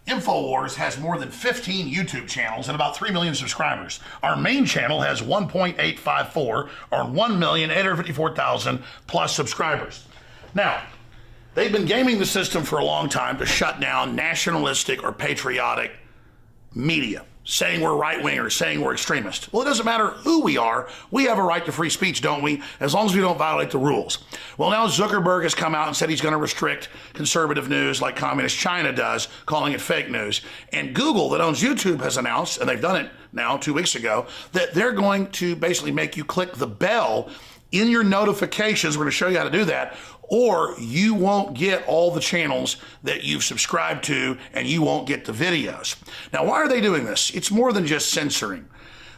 InfoWars has more than 15 YouTube channels and about 3 million subscribers. Our main channel has 1.854 or 1,854,000 plus subscribers. Now, they've been gaming the system for a long time to shut down nationalistic or patriotic media, saying we're right-wingers, saying we're extremists. Well, it doesn't matter who we are. We have a right to free speech, don't we? As long as we don't violate the rules. Well, now Zuckerberg has come out and said he's going to restrict conservative news like communist China does, calling it fake news. And Google, that owns YouTube, has announced, and they've done it now 2 weeks ago, that they're going to basically make you click the bell in your notifications. We're going to show you how to do that, or you won't get all the channels that you've subscribed to, and you won't get the videos. Now, why are they doing this? It's more than just censoring.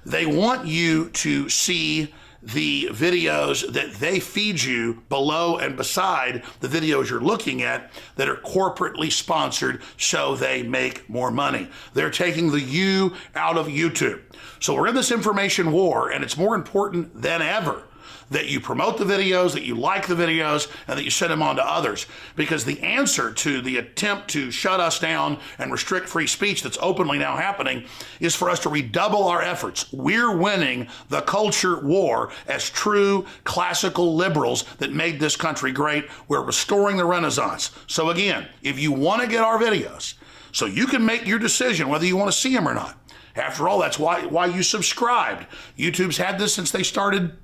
They want you to see the videos that they feed you below and beside the videos you're looking at that are corporately sponsored so they make more money. They're taking the you out of YouTube. So we're in this information war, and it's more important than ever that you promote the videos, that you like the videos, and that you send them on to others. Because the answer to the attempt to shut us down and restrict free speech that's openly now happening is for us to redouble our efforts. We're winning the culture war as true classical liberals that made this country great. We're restoring the Renaissance. So again, if you want to get our videos, so you can make your decision whether you want to see them or not. After all, that's why you subscribed. YouTube's had this since they started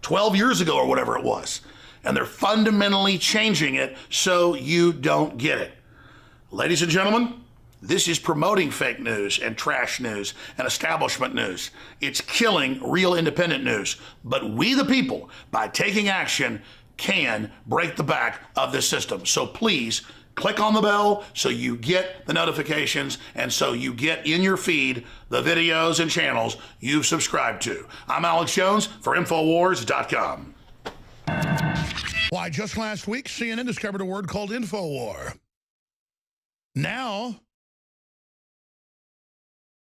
12 years ago or whatever it was. And they're fundamentally changing it so you don't get it. Ladies and gentlemen, this is promoting fake news and trash news and establishment news. It's killing real independent news. But we the people, by taking action, can break the back of this system. So please, click on the bell so you get the notifications and so you get in your feed the videos and channels you've subscribed to. I'm Alex Jones for Infowars.com. Why, just last week, CNN discovered a word called Infowar. Now,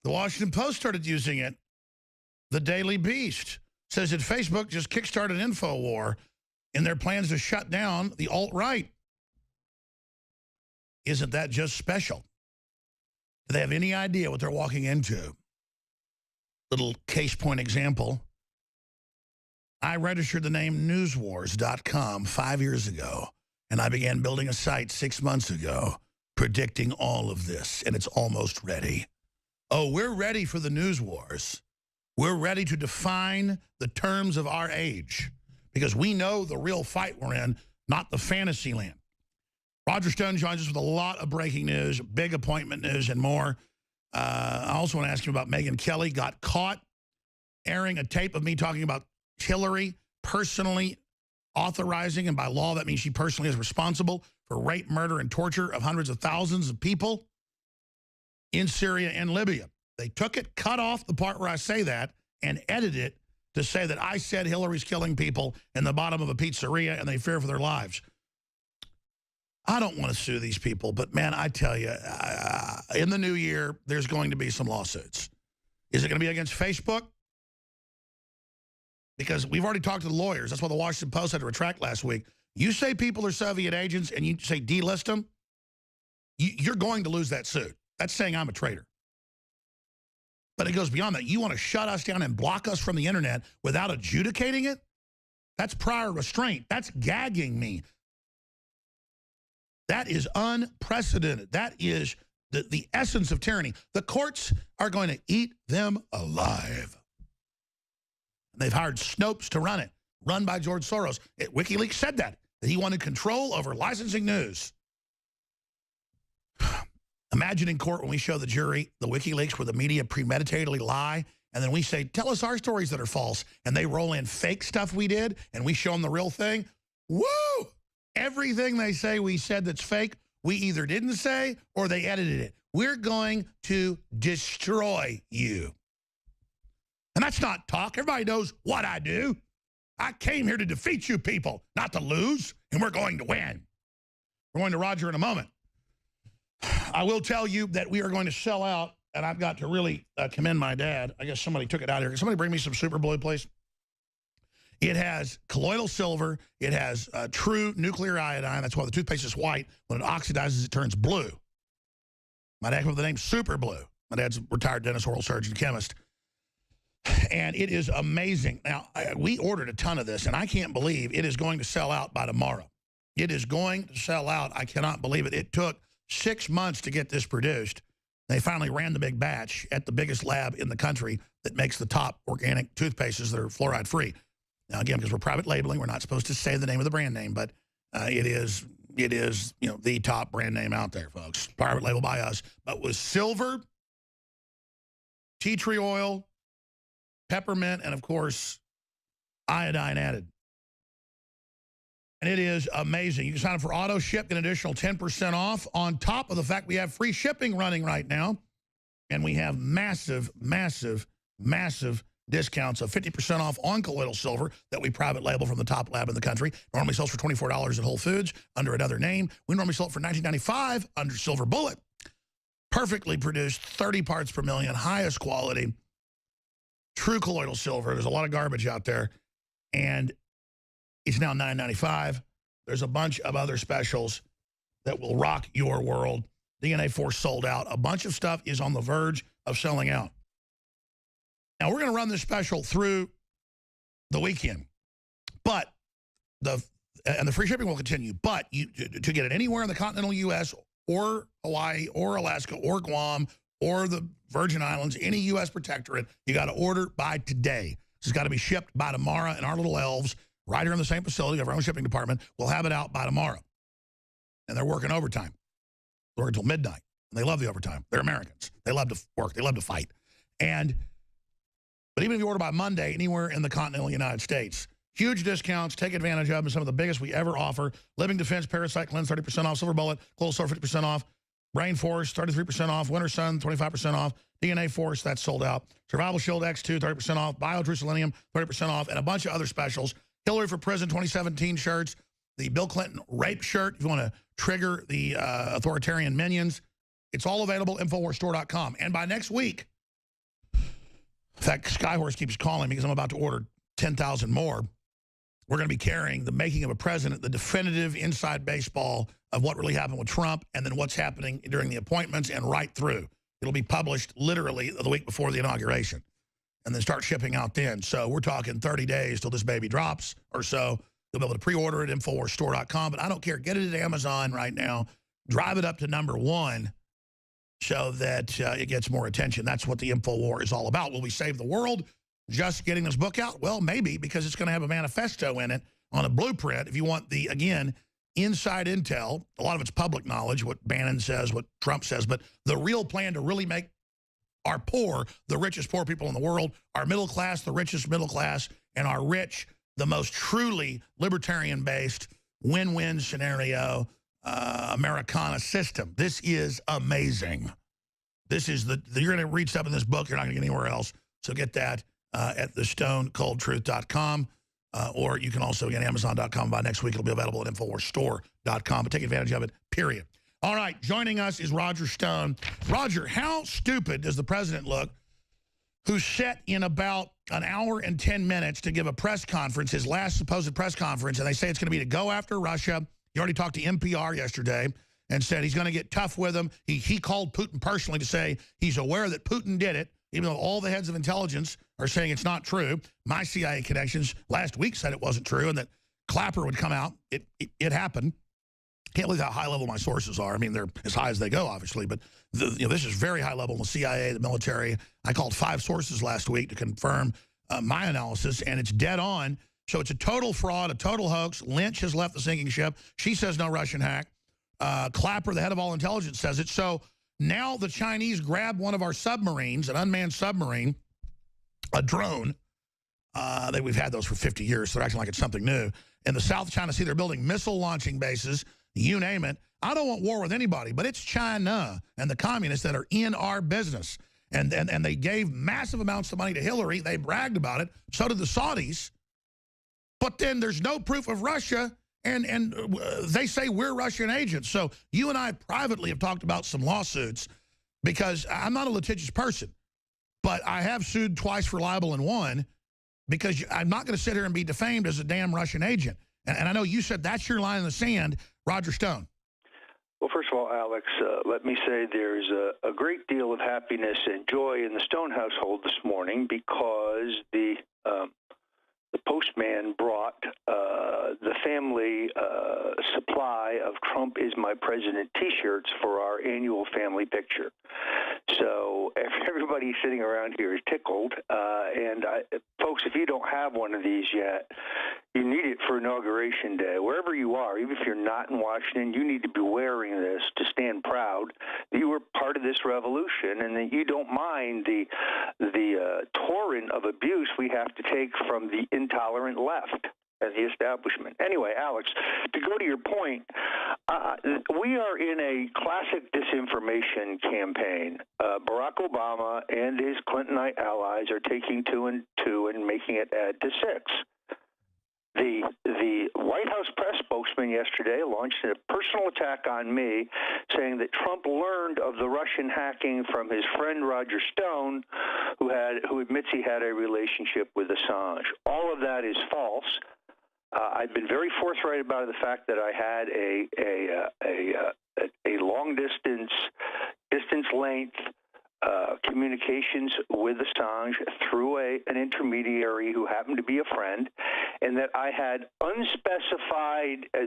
the Washington Post started using it. The Daily Beast says that Facebook just kickstarted Infowar in their plans to shut down the alt-right. Isn't that just special? Do they have any idea what they're walking into? Little case point example. I registered the name newswars.com 5 years ago, and I began building a site 6 months ago, predicting all of this, and it's almost ready. Oh, we're ready for the news wars. We're ready to define the terms of our age, because we know the real fight we're in, not the fantasy land. Roger Stone joins us with a lot of breaking news, big appointment news, and more. I also want to ask you about Megyn Kelly. Got caught airing a tape of me talking about Hillary personally authorizing, and by law that means she personally is responsible for rape, murder, and torture of hundreds of thousands of people in Syria and Libya. They took it, cut off the part where I say that, and edited it to say that I said Hillary's killing people in the bottom of a pizzeria and they fear for their lives. I don't want to sue these people, but man, I tell you, in the new year, there's going to be some lawsuits. Is it going to be against Facebook? Because we've already talked to the lawyers. That's why the Washington Post had to retract last week. You say people are Soviet agents and you say delist them, you're going to lose that suit. That's saying I'm a traitor. But it goes beyond that. You want to shut us down and block us from the internet without adjudicating it? That's prior restraint. That's gagging me. That is unprecedented. That is the essence of tyranny. The courts are going to eat them alive. They've hired Snopes to run it, run by George Soros. WikiLeaks said that he wanted control over licensing news. Imagine in court when we show the jury the WikiLeaks where the media premeditatedly lie, and then we say, tell us our stories that are false, and they roll in fake stuff we did, and we show them the real thing. Woo! Everything they say we said that's fake, we either didn't say or they edited it. We're going to destroy you. And that's not talk. Everybody knows what I do. I came here to defeat you people, not to lose, and we're going to win. We're going to Roger in a moment. I will tell you that we are going to sell out, and I've got to really commend my dad. I guess somebody took it out here. Can somebody bring me some Super Blue, please? It has colloidal silver. It has true nuclear iodine. That's why the toothpaste is white. When it oxidizes, it turns blue. My dad came up with the name Super Blue. My dad's a retired dentist, oral surgeon, chemist. And it is amazing. Now, we ordered a ton of this, and I can't believe it is going to sell out by tomorrow. It is going to sell out. I cannot believe it. It took 6 months to get this produced. They finally ran the big batch at the biggest lab in the country that makes the top organic toothpastes that are fluoride-free. Now, again, because we're private labeling, we're not supposed to say the name of the brand name, but it is the top brand name out there, folks. Private label by us. But with silver, tea tree oil, peppermint, and, of course, iodine added. And it is amazing. You can sign up for auto ship, get an additional 10% off on top of the fact we have free shipping running right now. And we have massive, massive, massive discounts of 50% off on colloidal silver that we private label from the top lab in the country. Normally sells for $24 at Whole Foods under another name. We normally sell it for $19.95 under Silver Bullet. Perfectly produced, 30 parts per million, highest quality, true colloidal silver. There's a lot of garbage out there. And it's now $9.95. There's a bunch of other specials that will rock your world. DNA Force sold out. A bunch of stuff is on the verge of selling out. Now, we're going to run this special through the weekend. But the free shipping will continue. But to get it anywhere in the continental U.S. or Hawaii or Alaska or Guam or the Virgin Islands, any U.S. protectorate, you got to order by today. It's got to be shipped by tomorrow, and our little elves right here in the same facility of our own shipping department will have it out by tomorrow. And they're working overtime. They're working until midnight. And they love the overtime. They're Americans. They love to work. They love to fight. But even if you order by Monday, anywhere in the continental United States, huge discounts. Take advantage of them. Some of the biggest we ever offer. Living Defense, Parasite Cleanse, 30% off. Silver Bullet, Cold Silver, 50% off. Brain Force, 33% off. Winter Sun, 25% off. DNA Force, that's sold out. Survival Shield X2, 30% off. BioTrue Selenium, 30% off. And a bunch of other specials. Hillary for Prison 2017 shirts. The Bill Clinton rape shirt, if you want to trigger the authoritarian minions. It's all available at InfoWarsStore.com. And by next week, in fact, Skyhorse keeps calling me because I'm about to order 10,000 more. We're going to be carrying The Making of a President, the definitive inside baseball of what really happened with Trump and then what's happening during the appointments and right through. It'll be published literally the week before the inauguration and then start shipping out then. So we're talking 30 days till this baby drops or so. You'll be able to pre-order it at InfoWarsStore.com. But I don't care. Get it at Amazon right now. Drive it up to #1 so that it gets more attention. That's what the InfoWar is all about. Will we save the world just getting this book out? Well, maybe, because it's going to have a manifesto in it on a blueprint. If you want the, again, inside intel, a lot of it's public knowledge, what Bannon says, what Trump says, but the real plan to really make our poor the richest poor people in the world, our middle class the richest middle class, and our rich the most truly libertarian-based win-win scenario Americana system. This is amazing. This is you're going to read stuff in this book you're not going to get anywhere else. So get that at thestonecoldtruth.com, or you can also get Amazon.com. By next week, it'll be available at InfoWarsStore.com. But take advantage of it, period. All right, joining us is Roger Stone. Roger, how stupid does the president look, who's set in about an hour and 10 minutes to give a press conference, his last supposed press conference, and they say it's going to be to go after Russia. He already talked to NPR yesterday and said he's going to get tough with them. He called Putin personally to say he's aware that Putin did it, even though all the heads of intelligence are saying it's not true. My CIA connections last week said it wasn't true and that Clapper would come out. It happened. Can't believe how high level my sources are. I mean, they're as high as they go, obviously, but this is very high level in the CIA, the military. I called 5 sources last week to confirm my analysis, and it's dead on. So it's a total fraud, a total hoax. Lynch has left the sinking ship. She says no Russian hack. Clapper, the head of all intelligence, says it. So now the Chinese grab one of our submarines, an unmanned submarine, a drone. We've had those for 50 years, so they're acting like it's something new. In the South China Sea, they're building missile launching bases, you name it. I don't want war with anybody, but it's China and the communists that are in our business. And they gave massive amounts of money to Hillary. They bragged about it. So did the Saudis. But then there's no proof of Russia, and they say we're Russian agents. So you and I privately have talked about some lawsuits because I'm not a litigious person, but I have sued twice for libel and won because I'm not going to sit here and be defamed as a damn Russian agent. And I know you said that's your line in the sand, Roger Stone. Well, first of all, Alex, let me say there's a great deal of happiness and joy in the Stone household this morning because the postman brought the family supply of Trump is my president T-shirts for our annual family picture. So everybody sitting around here is tickled. Folks, if you don't have one of these yet, you need it for Inauguration Day. Wherever you are, even if you're not in Washington, you need to be wearing this to stand proud that you were part of this revolution and that you don't mind the torrent of abuse we have to take from the intolerant left and the establishment. Anyway, Alex, to go to your point, we are in a classic disinformation campaign. Barack Obama and his Clintonite allies are taking 2 and 2 and making it add to 6. The White House press spokesman yesterday launched a personal attack on me, saying that Trump learned of the Russian hacking from his friend Roger Stone, who admits he had a relationship with Assange. All of that is false. I've been very forthright about the fact that I had a long distance length communications with Assange through an intermediary who happened to be a friend, and that I had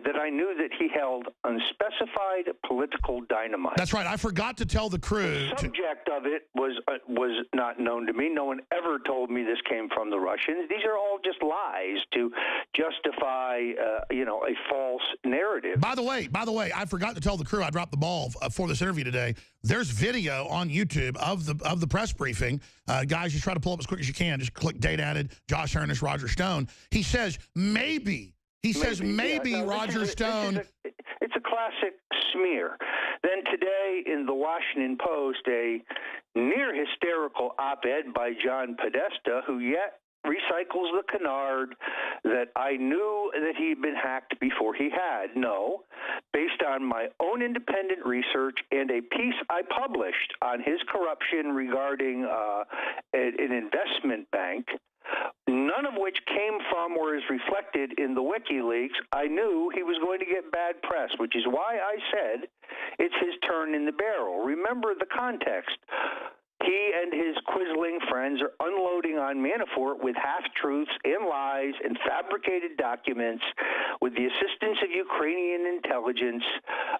that I knew that he held unspecified political dynamite. That's right. I forgot to tell the crew. The subject of it was not known to me. No one ever told me this came from the Russians. These are all just lies to justify, a false narrative. By the way, I forgot to tell the crew. I dropped the ball for this interview today. There's video on YouTube of the press briefing. Guys, just try to pull up as quick as you can. Just click date added, Josh Earnest, Roger Stone. He says maybe. Roger Stone. It's a classic smear. Then today in the Washington Post, a near hysterical op-ed by John Podesta, who yet recycles the canard that I knew that he had been hacked before he had. No, based on my own independent research and a piece I published on his corruption regarding an investment bank, none of which came from or is reflected in the WikiLeaks, I knew he was going to get bad press, which is why I said it's his turn in the barrel. Remember the context. He and his quizzling friends are unloading on Manafort with half-truths and lies and fabricated documents with the assistance of Ukrainian intelligence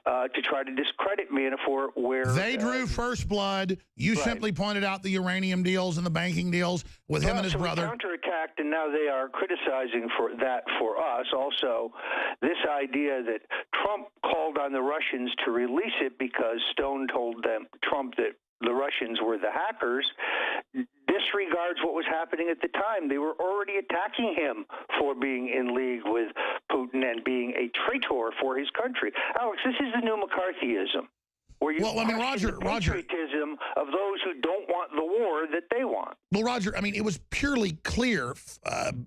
to try to discredit Manafort where... They drew first blood. You simply pointed out the uranium deals and the banking deals with him and his brother. We counterattacked, and now they are criticizing for us. Also, this idea that Trump called on the Russians to release it because Stone told Trump that the Russians were the hackers, disregards what was happening at the time. They were already attacking him for being in league with Putin and being a traitor for his country. Alex, this is the new McCarthyism, where you Roger, the patriotism of those who don't want the war that they want. Well, Roger, it was purely clear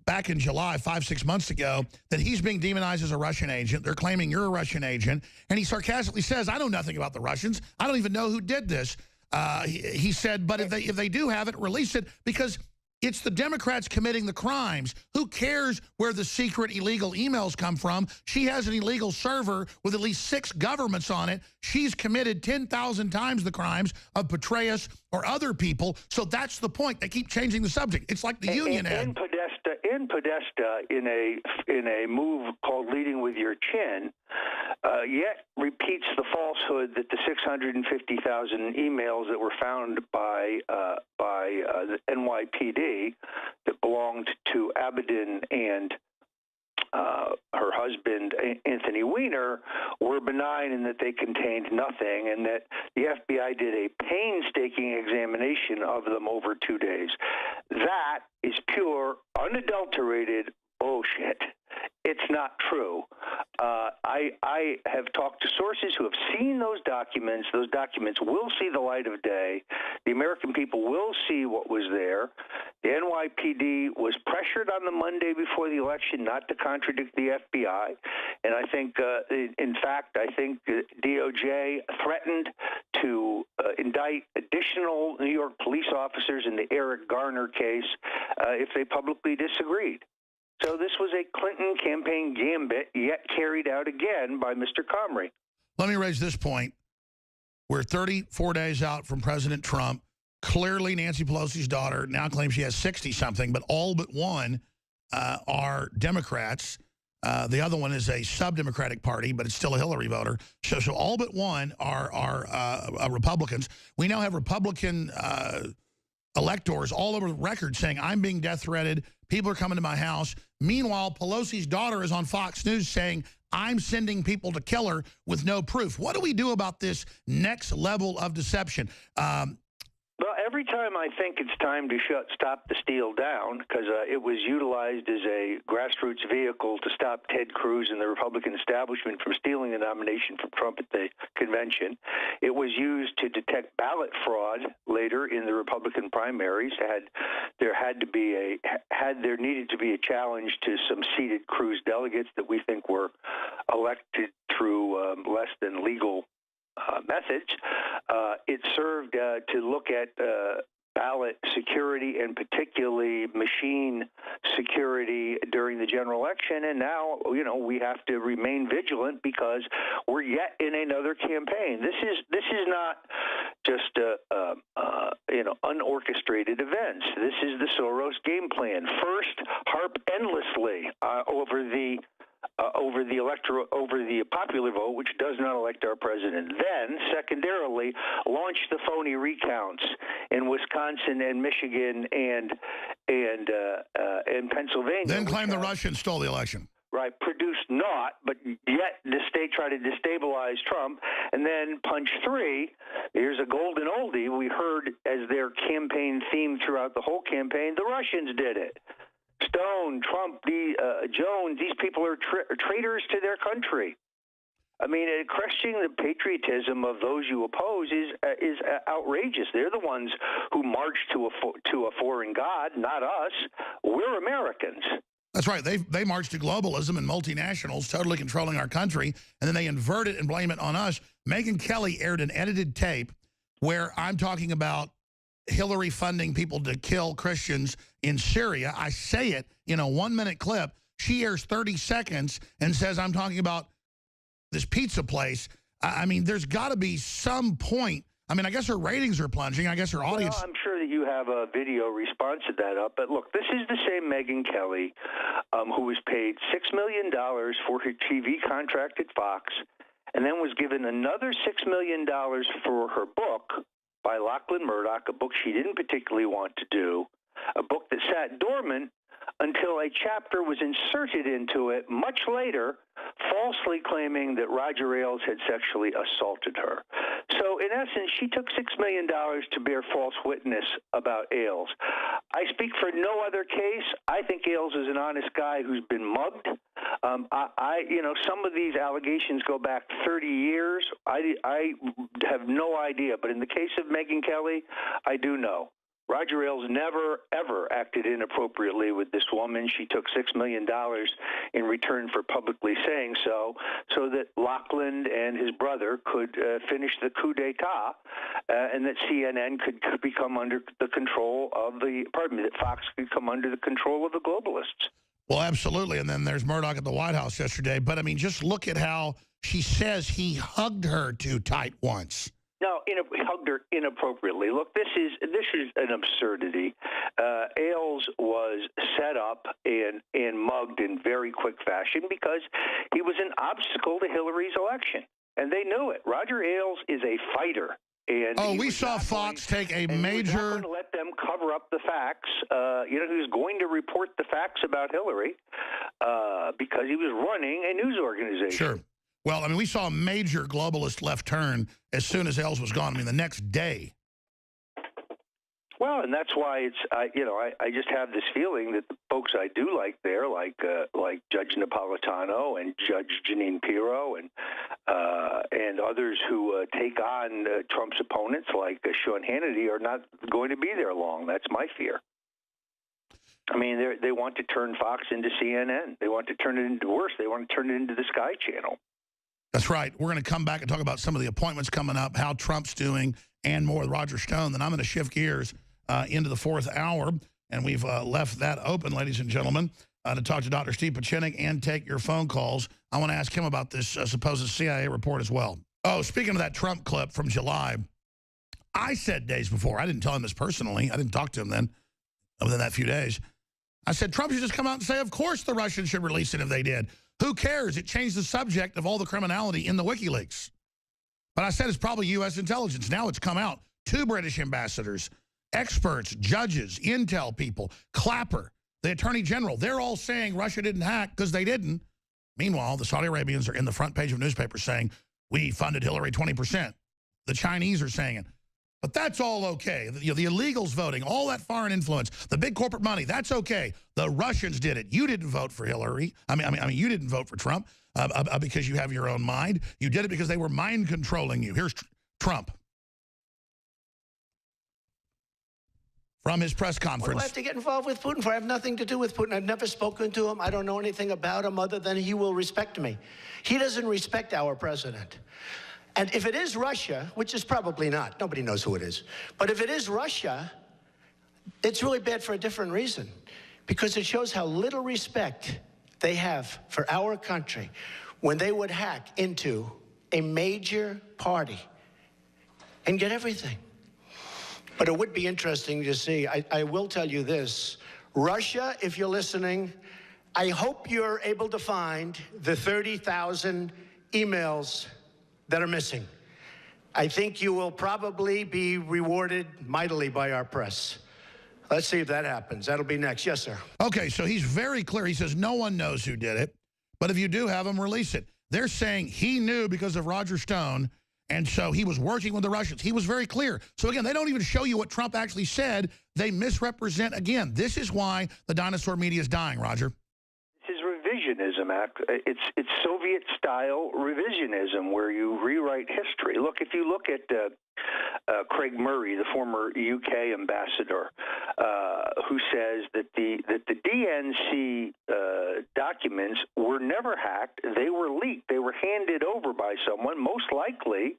back in July, 5-6 months ago, that he's being demonized as a Russian agent. They're claiming you're a Russian agent. And he sarcastically says, I know nothing about the Russians. I don't even know who did this. He said, but if they do have it, release it, because it's the Democrats committing the crimes. Who cares where the secret illegal emails come from? She has an illegal server with at least 6 governments on it. She's committed 10,000 times the crimes of Petraeus or other people. So that's the point. They keep changing the subject. It's like the union ad. Podesta, in a move called "Leading with Your Chin," yet repeats the falsehood that the 650,000 emails that were found by the NYPD that belonged to Abaddon and her husband, Anthony Weiner, were benign in that they contained nothing, and that the FBI did a painstaking examination of them over 2 days. That is pure, unadulterated bullshit. It's not true. I have talked to sources who have seen those documents. Those documents will see the light of day. The American people will see what was there. The NYPD was pressured on the Monday before the election not to contradict the FBI. And I think, in fact, DOJ threatened to indict additional New York police officers in the Eric Garner case if they publicly disagreed. So this was a Clinton campaign gambit, yet carried out again by Mr. Comrie. Let me raise this point. We're 34 days out from President Trump. Clearly, Nancy Pelosi's daughter now claims she has 60-something, but all but one are Democrats. The other one is a sub-Democratic party, but it's still a Hillary voter. So all but one are Republicans. We now have Republican electors all over the record saying, I'm being death threatened. People are coming to my house. Meanwhile, Pelosi's daughter is on Fox News saying, I'm sending people to kill her with no proof. What do we do about this next level of deception? Well, every time I think it's time to stop the steal down, because it was utilized as a grassroots vehicle to stop Ted Cruz and the Republican establishment from stealing the nomination from Trump at the convention. It was used to detect ballot fraud later in the Republican primaries. There needed to be a challenge to some seated Cruz delegates that we think were elected through less than legal methods. It served to look at ballot security and particularly machine security during the general election. And now, we have to remain vigilant because we're yet in another campaign. This is not just unorchestrated events. This is the Soros game plan. First, harp endlessly over the popular vote, which does not elect our president. Then, secondarily, launch the phony recounts in Wisconsin and Michigan and Pennsylvania. Then claim the Russians stole the election. Right, produced naught, but yet try to destabilize Trump. And then punch three, here's a golden oldie. We heard as their campaign theme throughout the whole campaign, the Russians did it. Stone, Trump, Jones, these people are traitors to their country. I mean, questioning the patriotism of those you oppose is outrageous. They're the ones who march to a foreign god, not us. We're Americans. That's right. They march to globalism and multinationals totally controlling our country, and then they invert it and blame it on us. Megyn Kelly aired an edited tape where I'm talking about Hillary funding people to kill Christians in Syria. I say it in a 1-minute clip. She airs 30 seconds and says I'm talking about this pizza place. I mean, there's got to be some point. I mean, I guess her ratings are plunging. I guess her audience... Well, I'm sure that you have a video response to that up. But look, this is the same Megyn Kelly who was paid $6 million for her TV contract at Fox and then was given another $6 million for her book by Lachlan Murdoch, a book she didn't particularly want to do, a book that sat dormant until a chapter was inserted into it much later, falsely claiming that Roger Ailes had sexually assaulted her. So, in essence, she took $6 million to bear false witness about Ailes. I speak for no other case. I think Ailes is an honest guy who's been mugged. Some of these allegations go back 30 years. I have no idea, but in the case of Megyn Kelly, I do know. Roger Ailes never, ever acted inappropriately with this woman. She took $6 million in return for publicly saying so that Lachlan and his brother could finish the coup d'etat, and that CNN could become under the control of that Fox could come under the control of the globalists. Well, absolutely. And then there's Murdoch at the White House yesterday. But, I mean, just look at how she says he hugged her too tight once. No, hugged her inappropriately. Look, this is an absurdity. Ailes was set up and mugged in very quick fashion because he was an obstacle to Hillary's election, and they knew it. Roger Ailes is a fighter. And we saw Fox take a major... He was not going to let them cover up the facts. He was going to report the facts about Hillary because he was running a news organization. Sure. Well, I mean, we saw a major globalist left turn as soon as Ailes was gone. I mean, the next day. Well, and that's why I just have this feeling that the folks I do like there, like Judge Napolitano and Judge Jeanine Pirro and others who take on Trump's opponents like Sean Hannity are not going to be there long. That's my fear. I mean, they want to turn Fox into CNN. They want to turn it into worse. They want to turn it into the Sky Channel. That's right. We're going to come back and talk about some of the appointments coming up, how Trump's doing, and more with Roger Stone. Then I'm going to shift gears into the fourth hour, and we've left that open, ladies and gentlemen, to talk to Dr. Steve Pachinik and take your phone calls. I want to ask him about this supposed CIA report as well. Oh, speaking of that Trump clip from July, I said days before, I didn't tell him this personally, I didn't talk to him then, within that few days, I said Trump should just come out and say, of course the Russians should release it if they did. Who cares? It changed the subject of all the criminality in the WikiLeaks. But I said it's probably U.S. intelligence. Now it's come out. 2 British ambassadors, experts, judges, intel people, Clapper, the Attorney General, they're all saying Russia didn't hack because they didn't. Meanwhile, the Saudi Arabians are in the front page of newspapers saying, we funded Hillary 20%. The Chinese are saying it. But that's all okay. The illegals voting, all that foreign influence, the big corporate money, that's okay. The Russians did it. You didn't vote for Hillary. I mean, you didn't vote for Trump because you have your own mind. You did it because they were mind controlling you. Here's Trump from his press conference. What do I have to get involved with Putin for? I have nothing to do with Putin. I've never spoken to him. I don't know anything about him other than he will respect me. He doesn't respect our president. And if it is Russia, which is probably not, nobody knows who it is, but if it is Russia, it's really bad for a different reason, because it shows how little respect they have for our country when they would hack into a major party and get everything. But it would be interesting to see. I will tell you this. Russia, if you're listening, I hope you're able to find the 30,000 emails that are missing. I think you will probably be rewarded mightily by our press. Let's see if that happens. That'll be next. Yes, sir. Okay, so he's very clear. He says no one knows who did it, but if you do have him, release it. They're saying he knew because of Roger Stone, and so he was working with the Russians. He was very clear. So again, they don't even show you what Trump actually said. They misrepresent again. This is why the dinosaur media is dying, Roger. This is revisionism. It's Soviet-style revisionism where you rewrite history. Look, if you look at Craig Murray, the former UK ambassador, who says that the DNC documents were never hacked. They were leaked. They were handed over by someone, most likely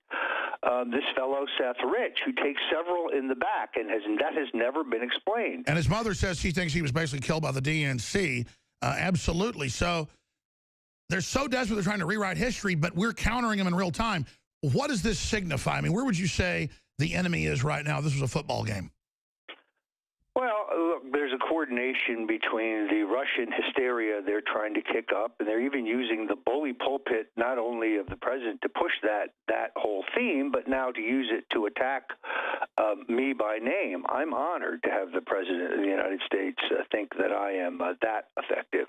this fellow Seth Rich, who takes several in the back, and that has never been explained. And his mother says she thinks he was basically killed by the DNC. Absolutely. So they're so desperate they're trying to rewrite history, but we're countering them in real time. What does this signify? I mean, where would you say the enemy is right now? This was a football game. Well, look, there's a coordination between the Russian hysteria they're trying to kick up, and they're even using the bully pulpit not only of the president to push that whole theme, but now to use it to attack me by name. I'm honored to have the president of the United States think that I am that effective.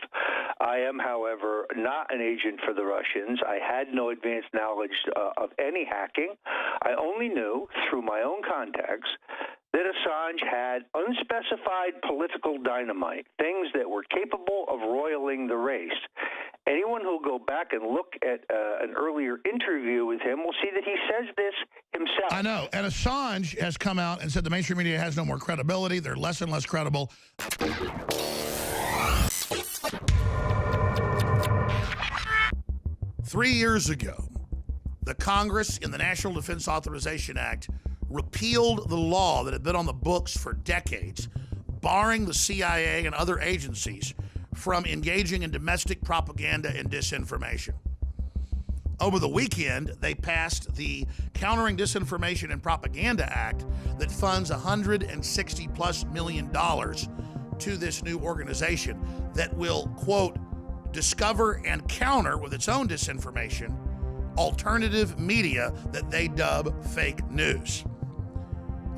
I am, however, not an agent for the Russians. I had no advanced knowledge of any hacking. I only knew through my own contacts that Assange had unspecified political dynamite, things that were capable of roiling the race. Anyone who'll go back and look at an earlier interview with him will see that he says this himself. I know. And Assange has come out and said the mainstream media has no more credibility. They're less and less credible. 3 years ago, the Congress in the National Defense Authorization Act repealed the law that had been on the books for decades, barring the CIA and other agencies from engaging in domestic propaganda and disinformation. Over the weekend, they passed the Countering Disinformation and Propaganda Act that funds $160+ million to this new organization that will, quote, discover and counter with its own disinformation alternative media that they dub fake news.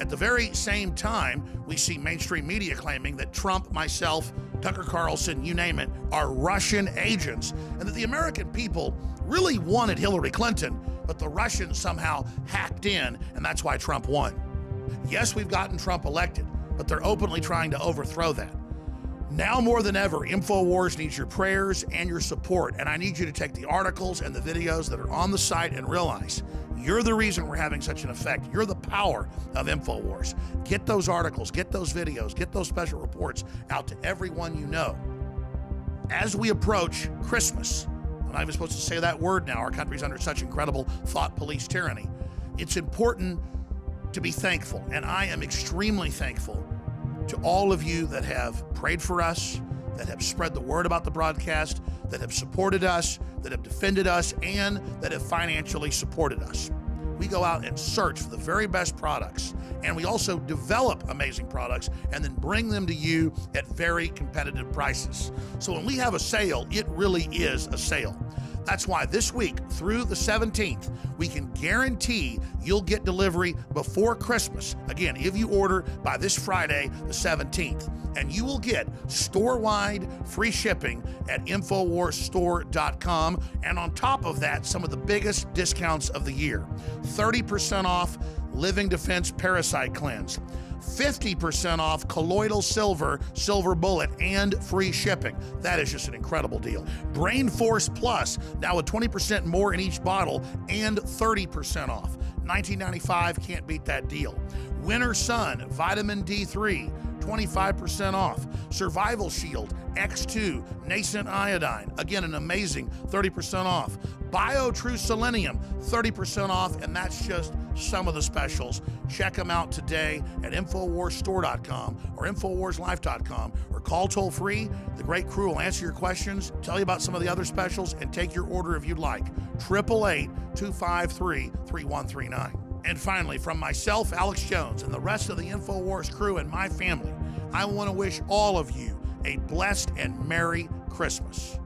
At the very same time, we see mainstream media claiming that Trump, myself, Tucker Carlson, you name it, are Russian agents, and that the American people really wanted Hillary Clinton, but the Russians somehow hacked in, and that's why Trump won. Yes, we've gotten Trump elected, but they're openly trying to overthrow that. Now more than ever, InfoWars needs your prayers and your support, and I need you to take the articles and the videos that are on the site and realize you're the reason we're having such an effect. You're the power of InfoWars. Get those articles, get those videos, get those special reports out to everyone you know. As we approach Christmas, I'm not even supposed to say that word now. Our country's under such incredible thought police tyranny. It's important to be thankful, and I am extremely thankful to all of you that have prayed for us, that have spread the word about the broadcast, that have supported us, that have defended us, and that have financially supported us. We go out and search for the very best products, and we also develop amazing products and then bring them to you at very competitive prices. So when we have a sale, it really is a sale. That's why this week through the 17th, we can guarantee you'll get delivery before Christmas. Again, if you order by this Friday, the 17th, and you will get store-wide free shipping at InfoWarsStore.com. And on top of that, some of the biggest discounts of the year. 30% off Living Defense Parasite Cleanse. 50% off colloidal silver bullet, and free shipping. That is just an incredible deal. Brain Force Plus, now with 20% more in each bottle and 30% off. $19.95, can't beat that deal. Winter Sun, Vitamin D3, 25% off. Survival Shield, X2, Nascent Iodine, again, an amazing 30% off. BioTrue Selenium, 30% off, and that's just some of the specials. Check them out today at InfoWarsStore.com or InfoWarsLife.com, or call toll free. The great crew will answer your questions, tell you about some of the other specials, and take your order if you'd like. 888-253-3139. And finally, from myself, Alex Jones, and the rest of the InfoWars crew and my family, I want to wish all of you a blessed and Merry Christmas.